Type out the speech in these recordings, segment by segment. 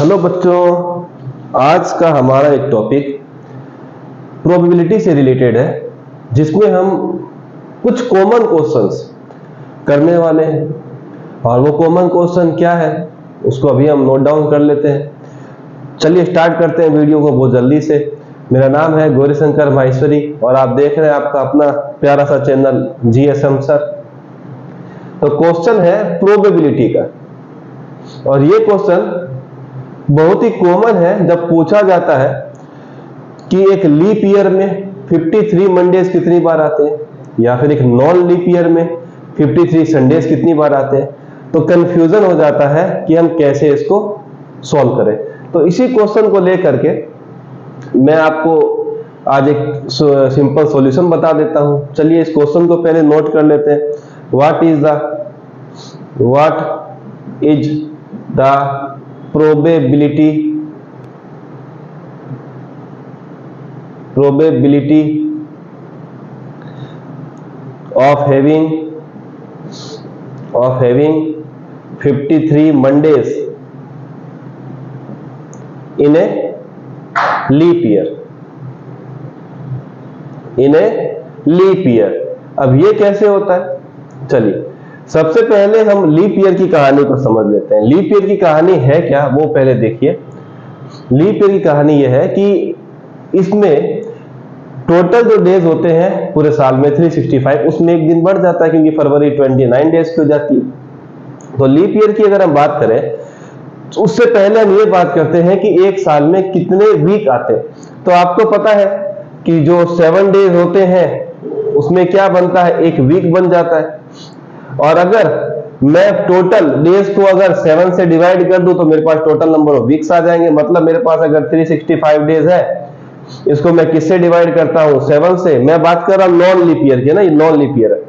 Hello बच्चों, आज का हमारा एक टॉपिक प्रोबेबिलिटी से रिलेटेड है, जिसमें हम कुछ कॉमन क्वेश्चंस करने वाले हैं। और वो कॉमन क्वेश्चन क्या है उसको अभी हम नोट डाउन कर लेते हैं। चलिए स्टार्ट करते हैं वीडियो को बहुत जल्दी से। मेरा नाम है गौरीशंकर माहेश्वरी और आप देख रहे हैं आपका अपना प्यारा सा चैनल GSM सर। तो क्वेश्चन है प्रोबेबिलिटी का, और ये क्वेश्चन बहुत ही कॉमन है। जब पूछा जाता है कि एक लीप ईयर में 53 मंडेज कितनी बार आते हैं, या फिर एक नॉन लीप ईयर में 53 संडेज कितनी बार आते हैं, तो कंफ्यूजन हो जाता है कि हम कैसे इसको सॉल्व करें। तो इसी क्वेश्चन को लेकर के मैं आपको आज एक सिंपल सॉल्यूशन बता देता हूं। चलिए इस क्वेश्चन को पहले नोट कर लेते हैं। What is the probability of having 53 Mondays in a leap year। अब ये कैसे होता है? चलिए सबसे पहले हम लीप ईयर की कहानी को समझ लेते हैं। लीप ईयर की कहानी है क्या, वो पहले देखिए। लीप ईयर की कहानी यह है कि इसमें टोटल जो डेज होते हैं पूरे साल में 365, उसमें एक दिन बढ़ जाता है क्योंकि फरवरी 29 डेज की हो जाती है। तो लीप ईयर की अगर हम बात करें तो उससे पहले हम ये बात करते हैं कि एक साल में कितने वीक आते हैं। तो आपको पता है कि जो 7 डेज होते हैं उसमें क्या बनता है, एक वीक बन जाता है। और अगर मैं टोटल डेज को अगर 7 से डिवाइड कर दूं तो मेरे पास टोटल नंबर ऑफ वीक्स आ जाएंगे। मतलब मेरे पास अगर 365 डेज है, इसको मैं किससे डिवाइड करता हूं, 7 से। मैं बात कर रहा हूं नॉन लीप ईयर की ना, ये नॉन लीप ईयर है।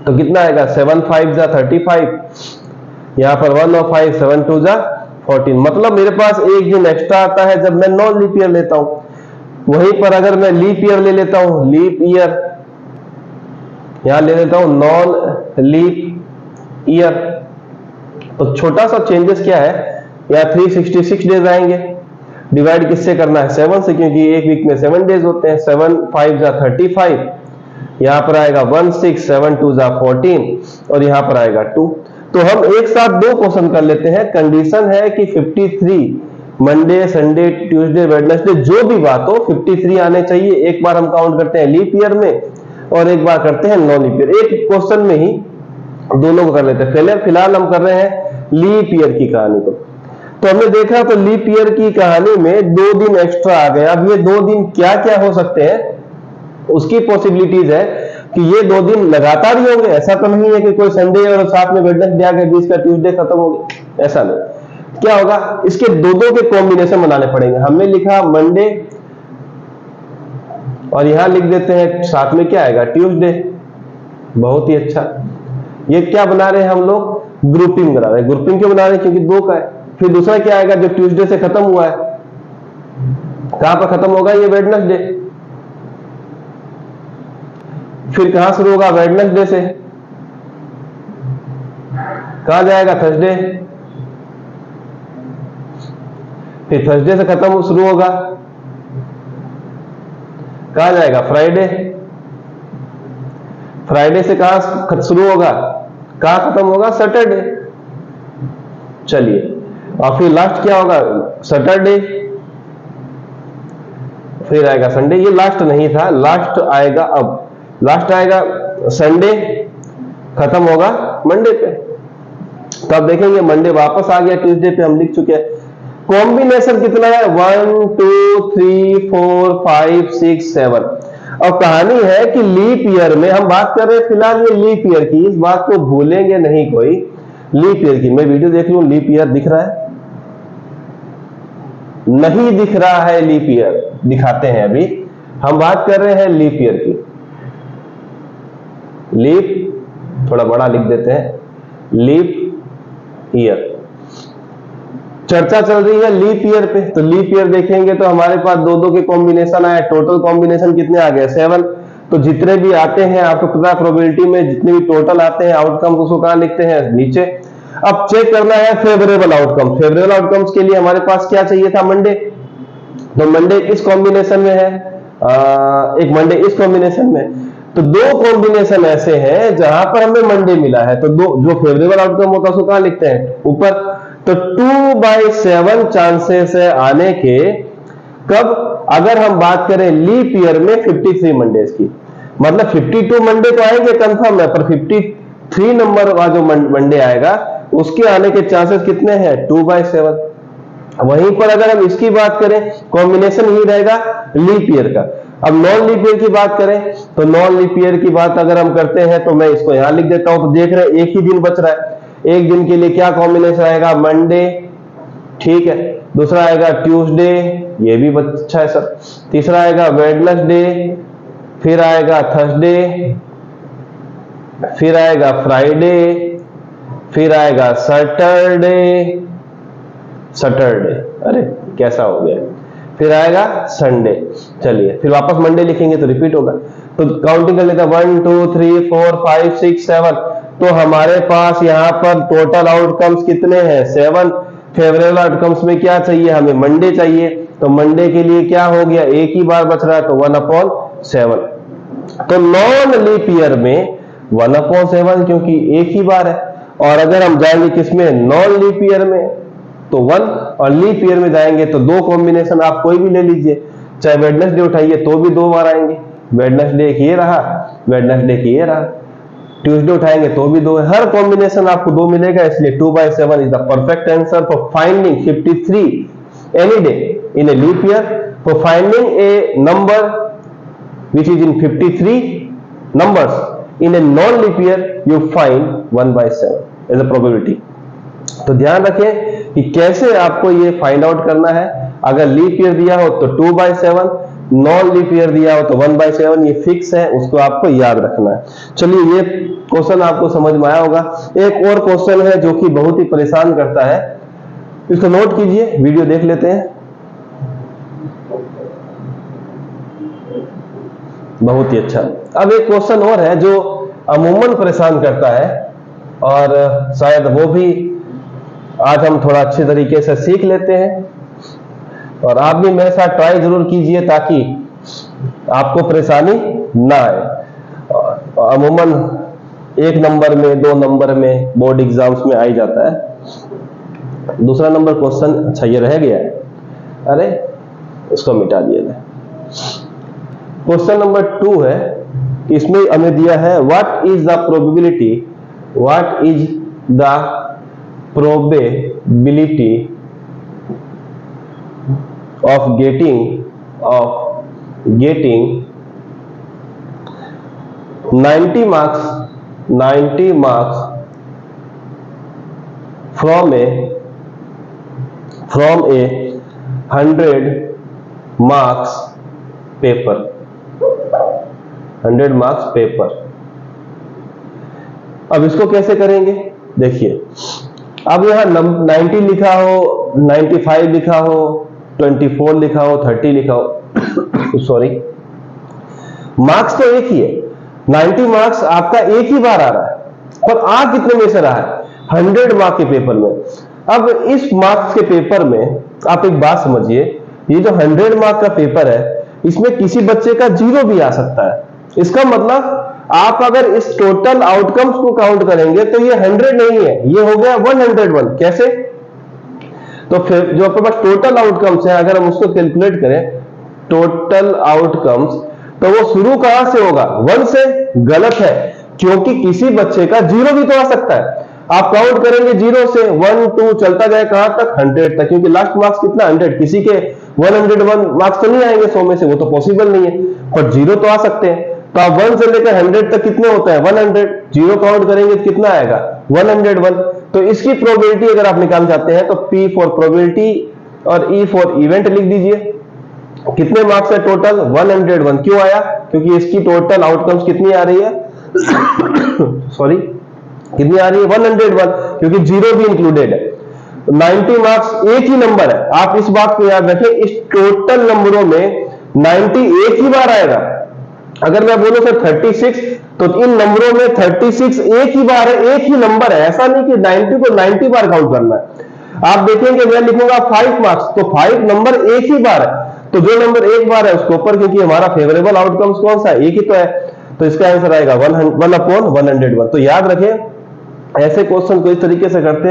तो कितना आएगा, 7 5 जा 35, यहां पर 1 और 5 7 2 जा 14। मतलब मेरे पास एक दिन एक्स्ट्रा आता है जब मैं नॉन लीप ईयर लेता हूं। वहीं पर अगर मैं लीप ईयर ले लेता हूं, लीप ईयर यहां ले लेता हूं नॉन लीप ईयर, तो छोटा सा चेंजेस क्या है, यहां 366 डेज आएंगे। डिवाइड किससे करना है, 7 से, क्योंकि एक वीक में 7 डेज होते हैं। 7 5 जा 35, यहां पर आएगा 1 6 7 2 जा 14, और यहां पर आएगा 2। तो हम एक साथ दो क्वेश्चन कर लेते हैं। कंडीशन है कि 53 मंडे संडे ट्यूसडे वेडनेसडे जो भी बात हो 53 आने चाहिए। एक बार हम काउंट करते हैं लीप ईयर में और एक बार करते हैं नॉन लीप ईयर। एक क्वेश्चन में ही दोनों को कर लेते हैं। फिलहाल हम कर रहे हैं लीप ईयर की कहानी को। तो हमने देखा तो लीप ईयर की कहानी में 2 दिन एक्स्ट्रा आ गए। अब ये 2 दिन क्या क्या हो सकते हैं, उसकी पॉसिबिलिटीज है कि ये 2 दिन लगातार ही होंगे। ऐसा तो नहीं है कि कोई संडे और साथ में वेडनेसडे आ गए, बीच का ट्यूसडे खत्म हो गया, ऐसा नहीं। क्या होगा, इसके दो के कॉम्बिनेशन बनाने पड़ेंगे। हमने लिखा मंडे और यहां लिख देते हैं साथ में क्या आएगा, ट्यूसडे। बहुत ही अच्छा। ये क्या बना रहे हैं हम लोग, ग्रुपिंग बना रहे हैं। ग्रुपिंग क्यों बना रहे हैं, क्योंकि 2 का है। फिर दूसरा क्या आएगा, जो ट्यूसडे से खत्म हुआ है, कहां पर खत्म होगा, ये वेडनेसडे। फिर कहां शुरू होगा, वेडनेसडे से कहां जाएगा, थर्सडे। फिर थर्सडे से खत्म शुरू होगा, कहां जाएगा, फ्राइडे। फ्राइडे से कहां शुरू होगा, कहां खत्म होगा, सैटरडे। चलिए, और फिर लास्ट क्या होगा, सैटरडे। फिर आएगा संडे। ये लास्ट नहीं था, लास्ट आएगा, अब लास्ट आएगा संडे, खत्म होगा मंडे पे। तो अब देखेंगे मंडे वापस आ गया, ट्यूसडे पे हम लिख चुके हैं। कॉम्बिनेशन कितना है, 1 2 3 4 5 6 7। और कहानी है कि लीप ईयर में हम बात कर रहे हैं फिलहाल ये लीप ईयर की, इस बात को भूलेंगे नहीं कोई। लीप ईयर की मैं वीडियो देख लूं, लीप ईयर दिख रहा है, नहीं दिख रहा है, लीप ईयर दिखाते हैं। अभी हम बात कर रहे हैं लीप ईयर की। लीप थोड़ा बड़ा लिख देते हैं, लीप ईयर। चर्चा चल रही है लीप ईयर पे, तो लीप ईयर देखेंगे तो हमारे पास 2 के कॉम्बिनेशन आए। टोटल कॉम्बिनेशन कितने आ गए, 7। तो जितने भी आते हैं आपको पता है प्रोबेबिलिटी में जितने भी टोटल आते हैं आउटकम उसको कहां लिखते हैं, नीचे। अब चेक करना है फेवरेबल आउटकम। फेवरेबल आउटकम्स के लिए हमारे पास क्या चाहिए था, मंडे। तो मंडे किस कॉम्बिनेशन में है, एक मंडे इस कॉम्बिनेशन में। तो दो कॉम्बिनेशन ऐसे हैं जहां पर हमें मंडे मिला है, तो दो जो फेवरेबल आउटकम होता है उसको कहां लिखते हैं, ऊपर। तो 2/7 चांसेस है आने के, कब, अगर हम बात करें लीप ईयर में 53 मंडेज की, मतलब 52 मंडे तो आएंगे कंफर्म है, पर 53 नंबर का जो मंडे आएगा उसके आने के चांसेस कितने हैं, 2/7। वहीं पर अगर हम इसकी बात करें, कॉम्बिनेशन ही रहेगा लीप ईयर का। अब नॉन लीप ईयर की बात करें, तो नॉन लीप ईयर की बात अगर हम करते हैं तो मैं इसको यहां लिख देता हूं। तो देख रहे हैं एक ही दिन बच रहा है, एक दिन के लिए क्या कॉम्बिनेशन आएगा, मंडे, ठीक है। दूसरा आएगा ट्यूसडे, ये भी अच्छा है सर। तीसरा आएगा वेडनेसडे, फिर आएगा थर्सडे, फिर आएगा फ्राइडे, फिर आएगा सैटरडे, अरे कैसा हो गया, फिर आएगा संडे। चलिए फिर वापस मंडे लिखेंगे तो रिपीट होगा। तो काउंटिंग कर लेते हैं, 1 2 3 4 5 6 7। तो हमारे पास यहाँ पर टोटल आउटकम्स कितने हैं, 7। फेवरेबल आउटकम्स में क्या चाहिए, हमें मंडे चाहिए। तो मंडे के लिए क्या हो गया, एक ही बार बच रहा है, तो 1/7। तो नॉन लीप ईयर में 1/7 क्योंकि एक ही बार है। और अगर हम जाएंगे किसमें, नॉन लीप ईयर में, तो 1, और लीप ईयर में जाएंगे तो दो कॉम्बिनेशन आप कोई भी ले लीजिए, चाहे वेडनेसडे उठाइए तो भी 2 बार आएंगे, वेडनेसडे की ये रहा, वेडनेसडे की ये रहा। ट्यूसडे उठाएंगे तो भी 2 है, हर कॉम्बिनेशन आपको 2 मिलेगा, इसलिए 2/7 is the perfect answer for finding 53 any day in a leap year. For finding a number which is in 53 numbers in a non-leap year, you find 1/7 as a probability। तो ध्यान रखें कि कैसे आपको ये फाइंड आउट करना है। अगर लीप ईयर दिया हो तो 2/7, नॉन लीप ईयर दिया हो तो 1/7, ये फिक्स है, उसको आपको याद रखना है। चलिए ये क्वेश्चन आपको समझ में आया होगा। एक और क्वेश्चन है जो कि बहुत ही परेशान करता है, इसको नोट कीजिए, वीडियो देख लेते हैं। बहुत ही अच्छा। अब एक क्वेश्चन और है जो अमूमन परेशान करता है, और शायद वो भी आज हम थोड़ा अच्छे तरीके से सीख लेते हैं, और आप भी मेरे साथ ट्राई जरूर कीजिए ताकि आपको परेशानी ना आए। अमूमन 1 नंबर में, 2 नंबर में बोर्ड एग्जाम्स में आ ही जाता है। दूसरा नंबर क्वेश्चन, अच्छा ये रह गया है, अरे इसको मिटा दिया जाए। क्वेश्चन नंबर 2 है, इसमें हमें दिया है what is the probability of getting 90 marks from a 100 marks paper. 100 marks paper. अब इसको कैसे करेंगे, देखिए। अब यहां 90 लिखा हो, 95 लिखा हो, 24 लिखा हो, 30 लिखा हो सॉरी, मार्क्स तो एक ही है। 90 मार्क्स आपका एक ही बार आ रहा है, पर आ कितने में से रहा है, 100 मार्क्स के पेपर में। अब इस मार्क्स के पेपर में आप एक बात समझिए, ये जो 100 मार्क्स का पेपर है, इसमें किसी बच्चे का 0 भी आ सकता है। इसका मतलब आप अगर इस टोटल आउटकम्स को काउंट करेंगे तो ये 100 नहीं है, ये हो गया 101। कैसे, तो फिर जो आपके पास टोटल आउटकम्स है, अगर हम उसको कैलकुलेट करें, टोटल आउटकम्स, तो वो शुरू कहां से होगा, 1 से। गलत है, क्योंकि किसी बच्चे का 0 भी तो आ सकता है। आप काउंट करेंगे 0 से 1 2 चलता जाए कहां तक, 100 तक, क्योंकि लास्ट मार्क्स कितना, 100। किसी के 101 मार्क्स तो नहीं आएंगे 100 में से, वो तो पॉसिबल नहीं है, पर 0 तो आ सकते हैं। तो आप 1 से लेकर 100 तक कितने होते हैं, 100। 0 काउंट करेंगे तो कितना आएगा, 101। तो इसकी प्रोबेबिलिटी अगर आप निकाल चाहते हैं तो P फॉर प्रोबेबिलिटी और E फॉर इवेंट लिख दीजिए। कितने मार्क्स है टोटल, 101। क्यों आया, क्योंकि इसकी टोटल आउटकम्स कितनी आ रही है सॉरी, कितनी आ रही है, 101, क्योंकि 0 भी इंक्लूडेड है। 90 मार्क्स एक ही नंबर है, आप इस बात को याद रखें, इस टोटल नंबरों में 90 एक ही बार आएगा। अगर मैं बोलूं सर 36, तो इन नंबरों में 36 एक ही बार है, एक ही नंबर है, ऐसा नहीं कि 90 को 90 बार काउंट करना है। आप देखेंगे मैं लिखूंगा 5 मार्क्स, तो 5 नंबर एक ही बार है, तो जो नंबर एक बार है उसके ऊपर, क्योंकि हमारा फेवरेबल आउटकम्स कौन सा है, एक ही तो है, तो इसका आंसर आएगा 1/101। तो याद रखें, ऐसे क्वेश्चन को इस तरीके से करते हैं।